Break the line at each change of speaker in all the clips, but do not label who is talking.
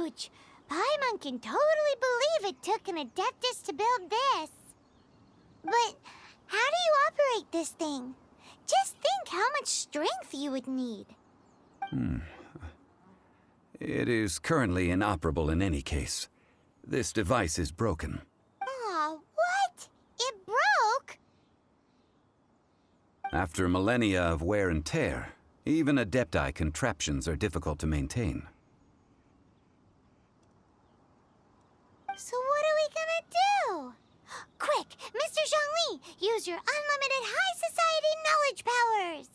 huge! Paimon can totally believe it took an Adeptus to build this. But how do you operate this thing? Just think how much strength you would need.
It is currently inoperable in any case. This device is broken.
Aw, what? It broke?
After millennia of wear and tear, even Adepti contraptions are difficult to maintain.
So what are we gonna do? Quick, Mr. Zhongli, use your unlimited high society knowledge powers!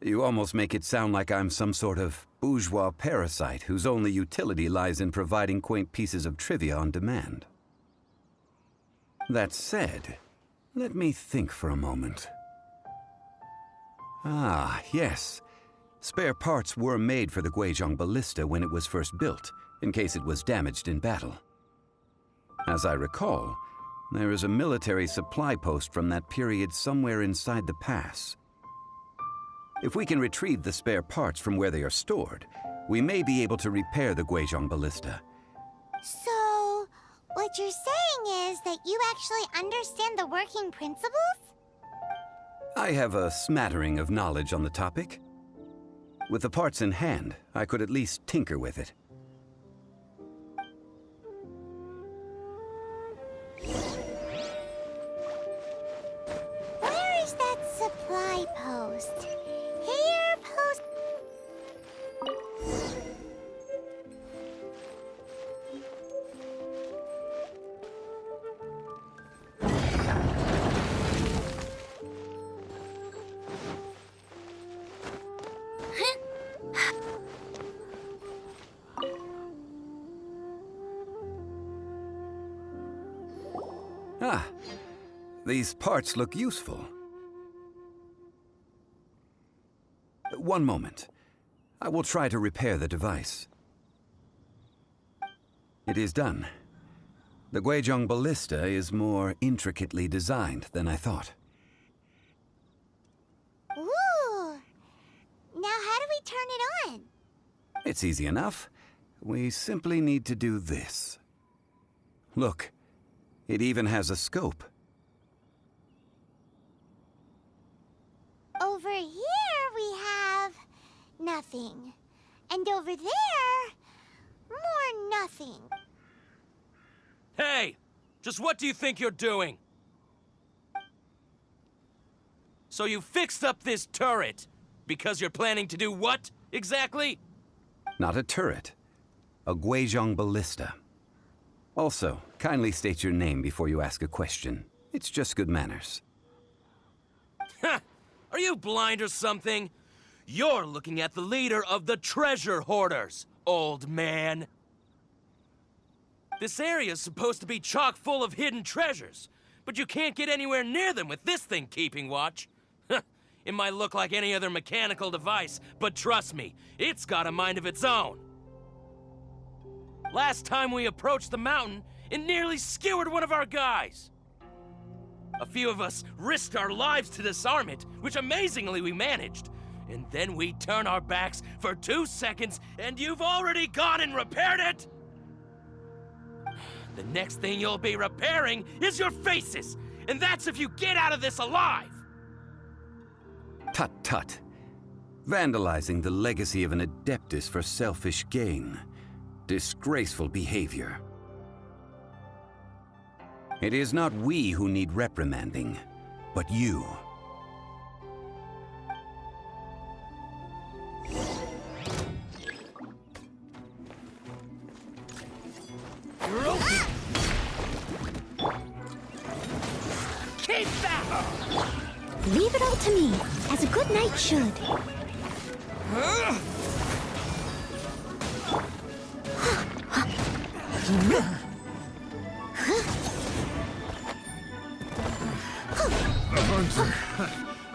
You almost make it sound like I'm some sort of bourgeois parasite whose only utility lies in providing quaint pieces of trivia on demand. That said, let me think for a moment. Ah, yes. Spare parts were made for the Guizhong Ballista when it was first built, in case it was damaged in battle. As I recall, there is a military supply post from that period somewhere inside the pass. If we can retrieve the spare parts from where they are stored, we may be able to repair the Guizhong Ballista.
So, what you're saying is that you actually understand the working principles?
I have a smattering of knowledge on the topic. With the parts in hand, I could at least tinker with it.
Where is that supply post? Here, post...
Ah, these parts look useful. One moment. I will try to repair the device. It is done. The Guizhong Ballista is more intricately designed than I thought.
Ooh! Now how do we turn it on?
It's easy enough. We simply need to do this. Look, it even has a scope.
Over here we have... nothing. And over there... more nothing.
Hey! Just what do you think you're doing? So you fixed up this turret because you're planning to do what, exactly?
Not a turret. A Guizhong Ballista. Also, kindly state your name before you ask a question. It's just good manners.
Ha! Are you blind or something? You're looking at the leader of the treasure hoarders, old man. This area's supposed to be chock full of hidden treasures, but you can't get anywhere near them with this thing keeping watch. It might look like any other mechanical device, but trust me, it's got a mind of its own. Last time we approached the mountain, it nearly skewered one of our guys. A few of us risked our lives to disarm it, which amazingly we managed. And then we turn our backs for 2 seconds, and you've already gone and repaired it! The next thing you'll be repairing is your faces, and that's if you get out of this alive!
Tut tut. Vandalizing the legacy of an Adeptus for selfish gain. Disgraceful behavior. It is not we who need reprimanding, but you.
Keep that!
Leave it all to me, as a good knight should.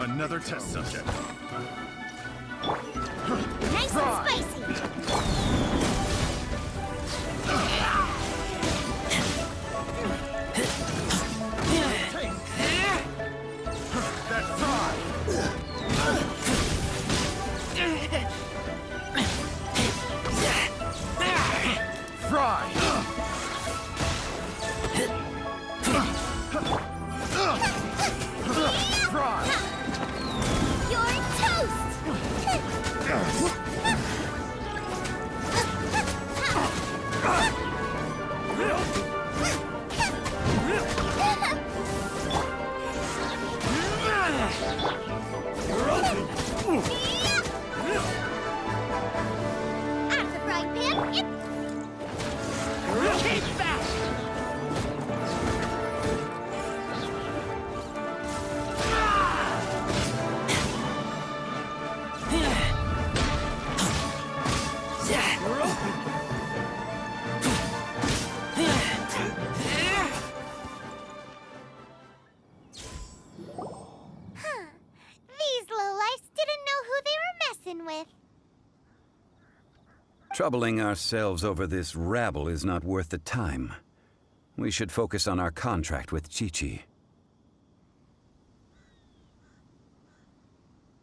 Another test subject.
Nice and spicy.
That's right.
Out of the frying pan,
Keep back!
These lowlifes didn't know who they were messing with.
Troubling ourselves over this rabble is not worth the time. We should focus on our contract with Chi-Chi.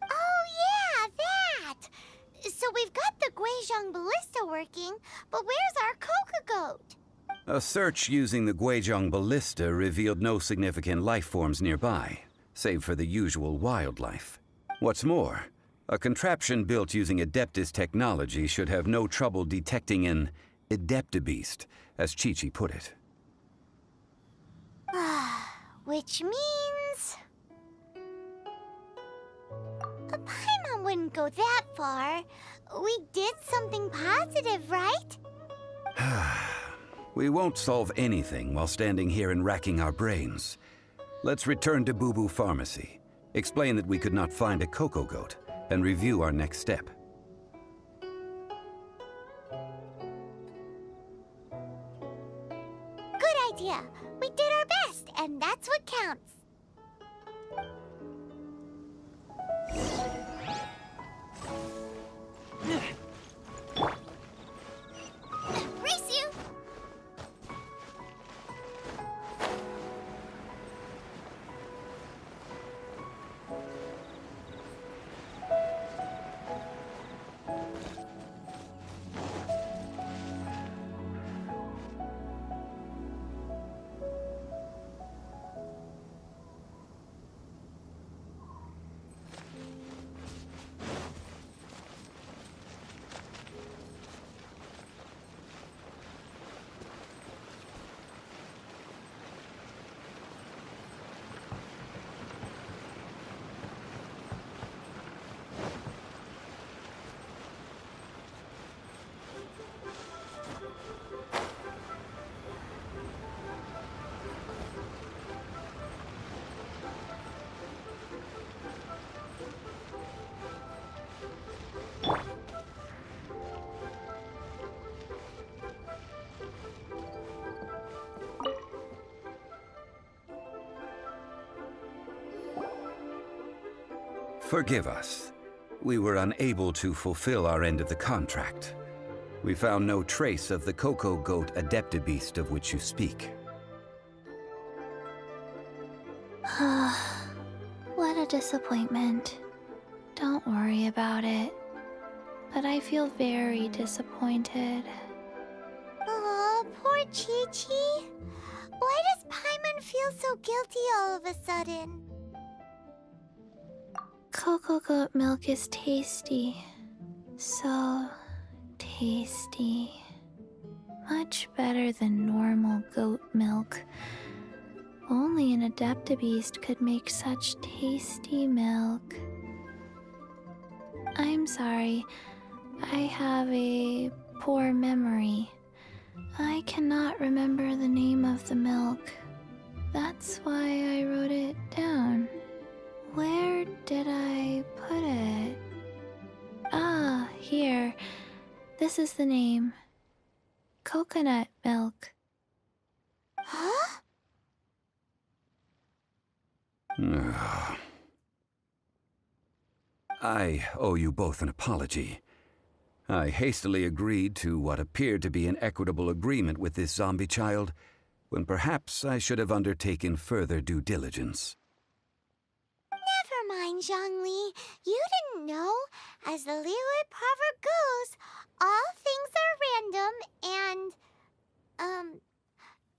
Oh, yeah, that! So we've got the Guizhong Ballista working, but where's our Coca Goat?
A search using the Guizhong Ballista revealed no significant life forms nearby, save for the usual wildlife. What's more, a contraption built using Adeptus technology should have no trouble detecting an Adeptabeast, as Chi-Chi put it.
Which means... a Paimon wouldn't go that far. We did something positive, right?
We won't solve anything while standing here and racking our brains. Let's return to Boo Boo Pharmacy, explain that we could not find a Coco Goat, and review our next step.
Good idea. We did our best, and that's what counts. Race you!
Forgive us. We were unable to fulfill our end of the contract. We found no trace of the Coco Goat Adeptabeast of which you speak.
What a disappointment. Don't worry about it. But I feel very disappointed.
Oh, poor Chi-Chi. Why does Paimon feel so guilty all of a sudden?
Cocoa goat milk is tasty. So tasty. Much better than normal goat milk. Only an Adeptabeast could make such tasty milk. I'm sorry. I have a poor memory. I cannot remember the name of the milk. That's why I wrote it down. Where did I put it? Ah, here. This is the name. Coconut milk.
Huh?
I owe you both an apology. I hastily agreed to what appeared to be an equitable agreement with this zombie child, when perhaps I should have undertaken further due diligence.
Never mind, Zhongli. You didn't know. As the Liyue proverb goes, all things are random and,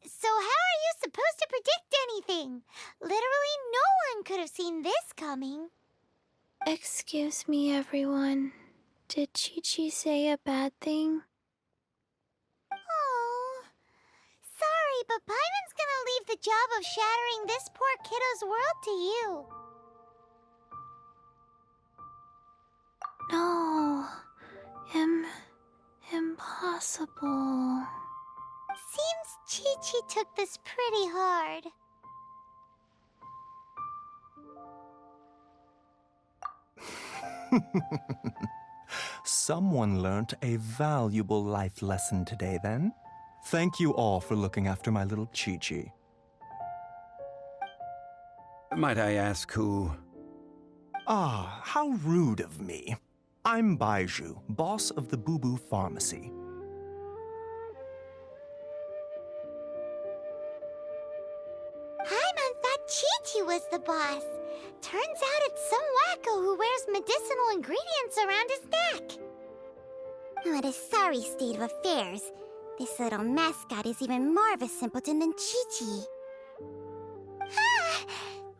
so how are you supposed to predict anything? Literally no one could have seen this coming.
Excuse me, everyone. Did Chi-Chi say a bad thing?
Oh, sorry, but Paimon's gonna leave the job of shattering this poor kiddo's world to you.
possible?
Seems Chi-Chi took this pretty hard.
Someone learnt a valuable life lesson today, then. Thank you all for looking after my little Chi-Chi.
Might I ask who?
Ah, how rude of me. I'm Baiju, boss of the Boo Boo Pharmacy.
Paimon thought Chi-Chi was the boss. Turns out it's some wacko who wears medicinal ingredients around his neck. What a sorry state of affairs. This little mascot is even more of a simpleton than Chi-Chi. Ah!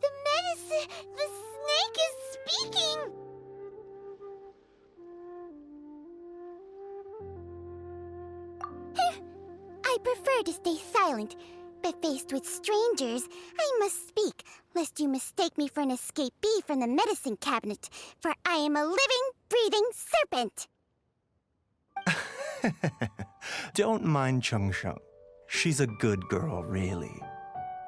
The medicine... The snake is speaking! I prefer to stay silent, but faced with strangers, I must speak, lest you mistake me for an escapee from the medicine cabinet, for I am a living, breathing serpent!
Don't mind Chung Sheng. She's a good girl, really.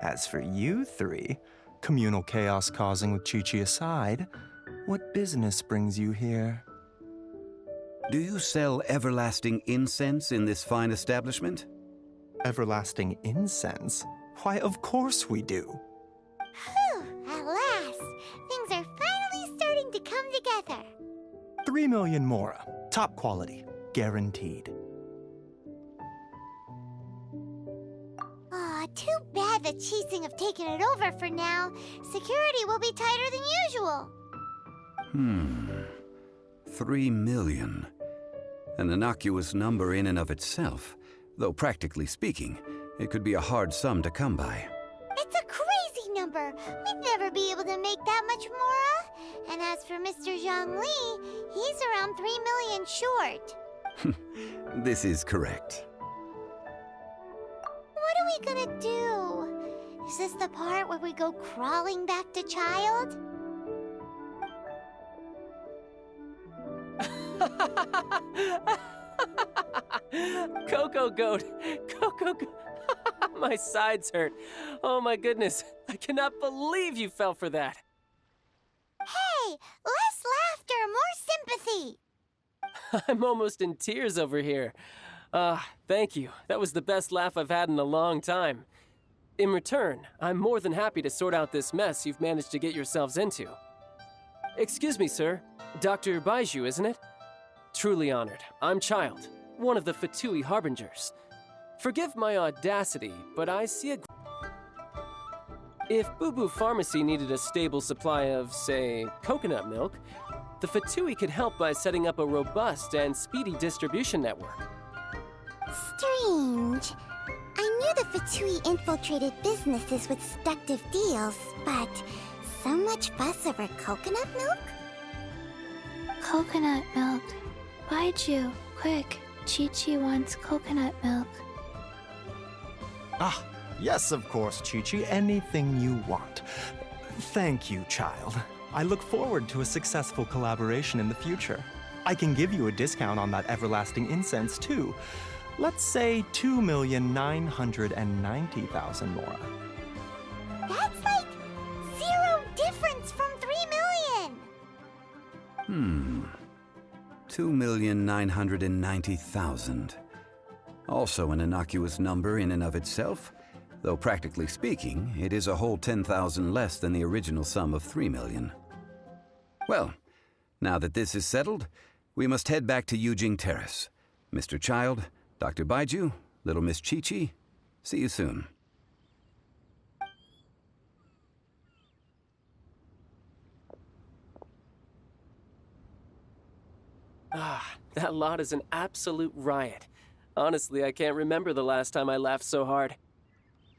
As for you three, communal chaos causing with Chi-Chi aside, what business brings you here?
Do you sell everlasting incense in this fine establishment?
Everlasting incense? Why, of course we do.
Whew, at last! Things are finally starting to come together.
3 million Mora. Top quality. Guaranteed.
Aw, too bad the Chising have taken it over for now. Security will be tighter than usual.
3 million. An innocuous number in and of itself, though practically speaking, it could be a hard sum to come by.
It's a crazy number. We'd never be able to make that much Mora. And as for Mr. Zhongli, he's around 3 million short.
This is correct.
What are we gonna do? Is this the part where we go crawling back to child?
Coco Goat! Coco Goat! My sides hurt. Oh my goodness. I cannot believe you fell for that.
Hey, less laughter, more sympathy.
I'm almost in tears over here. Thank you. That was the best laugh I've had in a long time. In return, I'm more than happy to sort out this mess you've managed to get yourselves into. Excuse me, sir. Dr. Baiju, isn't it? Truly honored. I'm Child, one of the Fatui Harbingers. Forgive my audacity, but I see a... If Boo Boo Pharmacy needed a stable supply of, say, coconut milk, the Fatui could help by setting up a robust and speedy distribution network.
Strange. I knew the Fatui infiltrated businesses with seductive deals, but so much fuss over coconut milk?
Coconut milk. Baiju, quick. Chi-Chi wants coconut milk.
Ah, yes, of course, Chi-Chi. Anything you want. Thank you, Child. I look forward to a successful collaboration in the future. I can give you a discount on that everlasting incense, too. Let's say 2,990,000 Mora.
That's like zero difference from 3 million.
2,990,000. Also an innocuous number in and of itself, though practically speaking, it is a whole 10,000 less than the original sum of 3 million. Well, now that this is settled, we must head back to Yujing Terrace. Mr. Child, Dr. Baiju, little Miss Chi-Chi, see you soon.
That lot is an absolute riot. Honestly, I can't remember the last time I laughed so hard.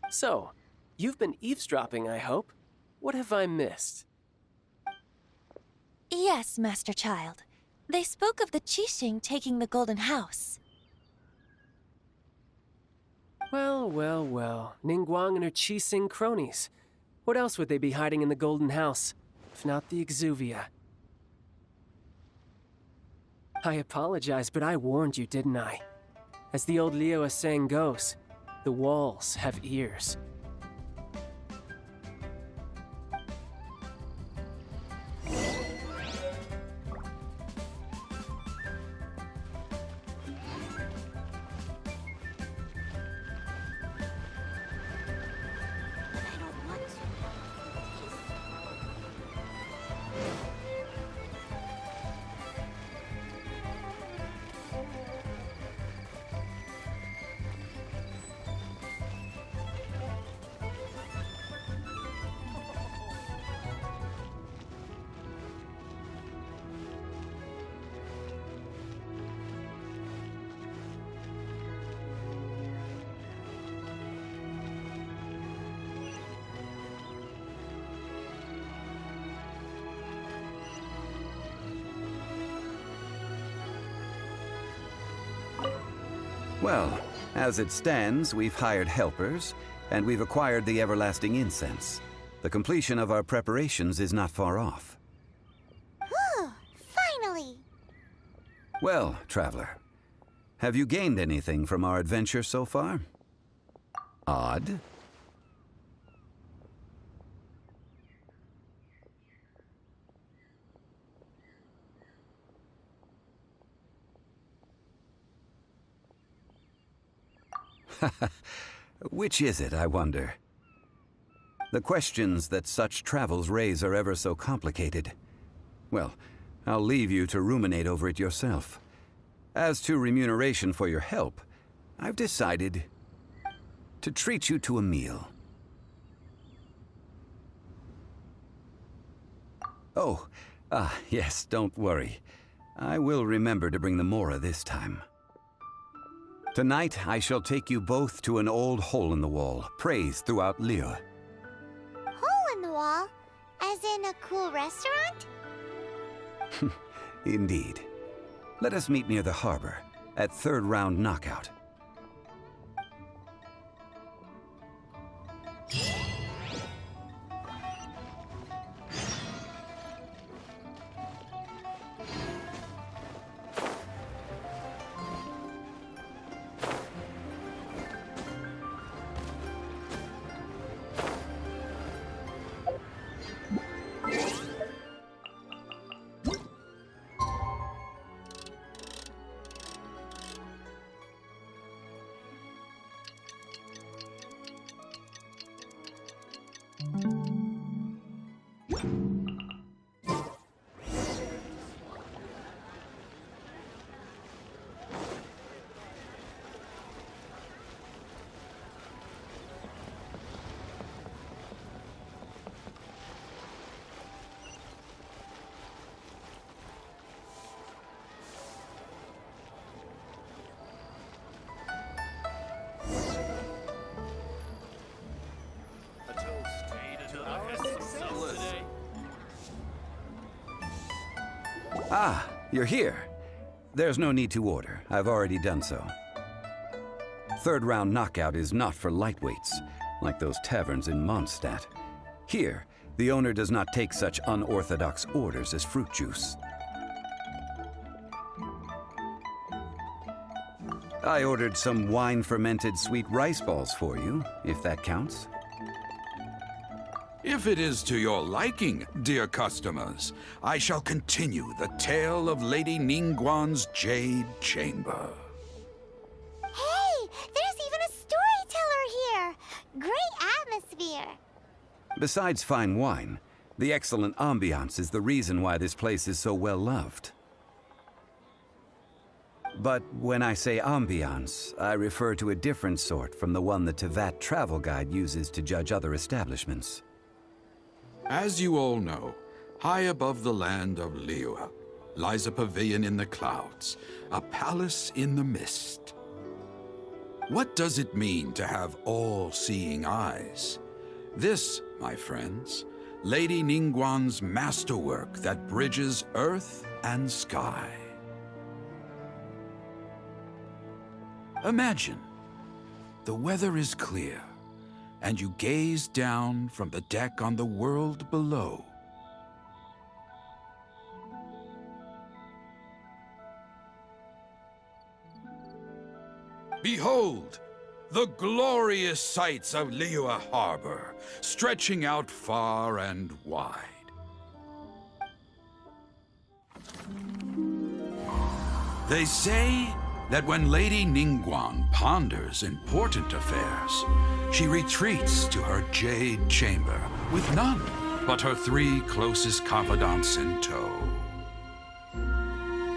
So, you've been eavesdropping, I hope. What have I missed?
Yes, Master Child. They spoke of the Qixing taking the Golden House.
Well, well, well. Ningguang and her Qixing cronies. What else would they be hiding in the Golden House, if not the Exuvia? I apologize, but I warned you, didn't I? As the old Liyue saying goes, the walls have ears.
But I don't want to.
Well, as it stands, we've hired helpers, and we've acquired the everlasting incense. The completion of our preparations is not far off.
Whew, finally!
Well, traveler, have you gained anything from our adventure so far? Odd. Which is it, I wonder? The questions that such travels raise are ever so complicated. Well, I'll leave you to ruminate over it yourself. As to remuneration for your help, I've decided to treat you to a meal. Oh, yes, don't worry. I will remember to bring the Mora this time. Tonight, I shall take you both to an old hole-in-the-wall, praised throughout Liyue.
Hole in the wall? As in a cool restaurant?
Indeed. Let us meet near the harbor, at third round knockout. Ah, you're here. There's no need to order. I've already done so. Third round knockout is not for lightweights, like those taverns in Mondstadt. Here, the owner does not take such unorthodox orders as fruit juice. I ordered some wine-fermented sweet rice balls for you, if that counts.
If it is to your liking, dear customers, I shall continue the tale of Lady Ningguang's Jade Chamber.
Hey, there's even a storyteller here! Great atmosphere!
Besides fine wine, the excellent ambiance is the reason why this place is so well loved. But when I say ambiance, I refer to a different sort from the one the Tevat travel guide uses to judge other establishments.
As you all know, high above the land of Liyue lies a pavilion in the clouds, a palace in the mist. What does it mean to have all-seeing eyes? This, my friends, Lady Ningguang's masterwork that bridges earth and sky. Imagine, the weather is clear, and you gaze down from the deck on the world below. Behold, the glorious sights of Liyue Harbor, stretching out far and wide. They say that when Lady Ningguang ponders important affairs, she retreats to her jade chamber with none but her 3 closest confidants in tow.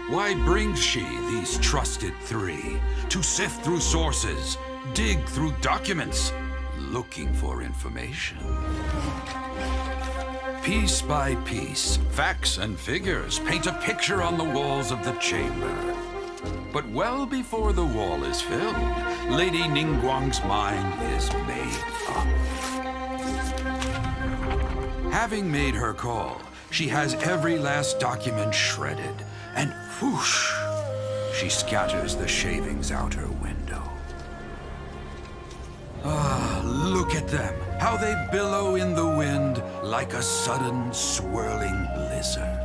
Why brings she these trusted 3 to sift through sources, dig through documents, looking for information? Piece by piece, facts and figures paint a picture on the walls of the chamber. But well before the wall is filled, Lady Ningguang's mind is made up. Having made her call, she has every last document shredded, and whoosh, she scatters the shavings out her window. Ah, look at them, how they billow in the wind like a sudden swirling blizzard.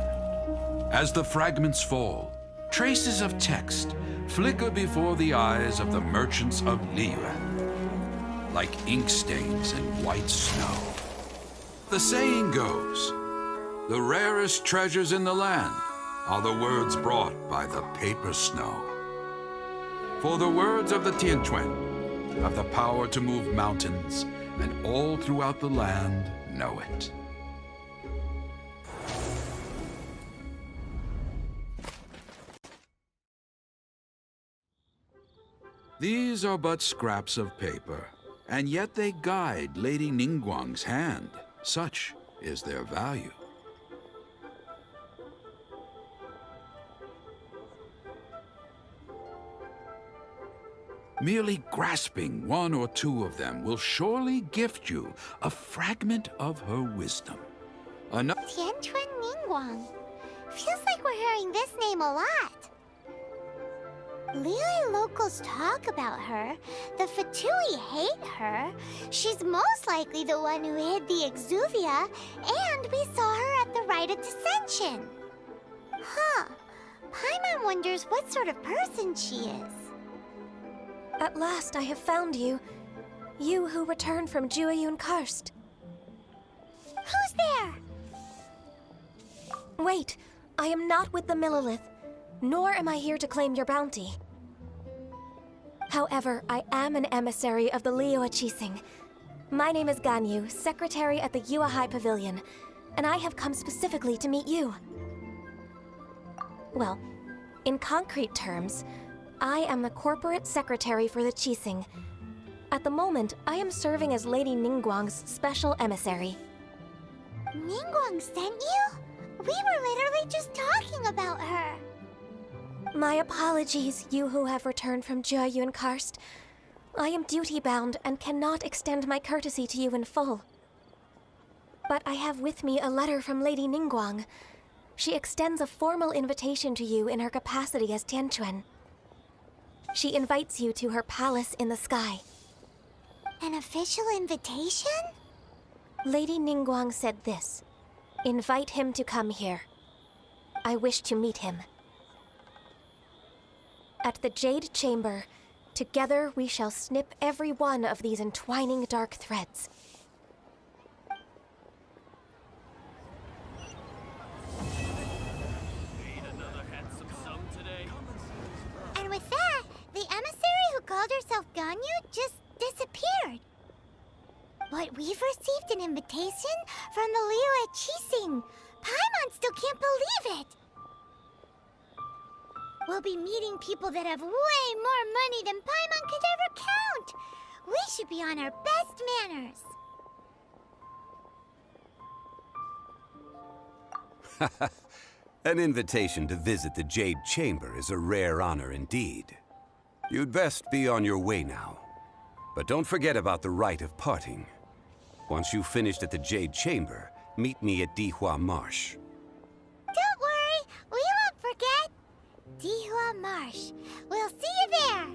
As the fragments fall, traces of text flicker before the eyes of the merchants of Liyue, like ink stains in white snow. The saying goes, the rarest treasures in the land are the words brought by the paper snow. For the words of the Tianquan have the power to move mountains, and all throughout the land know it. These are but scraps of paper, and yet they guide Lady Ningguang's hand. Such is their value. Merely grasping 1 or 2 of them will surely gift you a fragment of her wisdom.
Tianquan Ningguang. Feels like we're hearing this name a lot. Liyue locals talk about her. The Fatui hate her. She's most likely the one who hid the Exuvia, and we saw her at the Rite of Descension. Huh. Paimon wonders what sort of person she is.
At last I have found you. You who returned from Jueyun Karst.
Who's there?
Wait, I am not with the Millelith, nor am I here to claim your bounty. However, I am an emissary of the Liyue Qixing. My name is Ganyu, secretary at the Yue High Pavilion, and I have come specifically to meet you. Well, in concrete terms, I am the corporate secretary for the Qixing. At the moment, I am serving as Lady Ningguang's special emissary.
Ningguang sent you? We were literally just talking about her.
My apologies, you who have returned from Jueyun Karst. I am duty-bound and cannot extend my courtesy to you in full. But I have with me a letter from Lady Ningguang. She extends a formal invitation to you in her capacity as Tianquan. She invites you to her palace in the sky.
An official invitation?
Lady Ningguang said this. Invite him to come here. I wish to meet him. At the Jade Chamber, together we shall snip every one of these entwining dark threads.
And with that, the emissary who called herself Ganyu just disappeared. But we've received an invitation from the Liyue Qixing. Paimon still can't believe it. We'll be meeting people that have way more money than Paimon could ever count. We should be on our best manners.
An invitation to visit the Jade Chamber is a rare honor indeed. You'd best be on your way now. But don't forget about the rite of parting. Once you've finished at the Jade Chamber, meet me at Dihua Marsh.
Don't worry, we won't forget. Dihua Marsh. We'll see you there.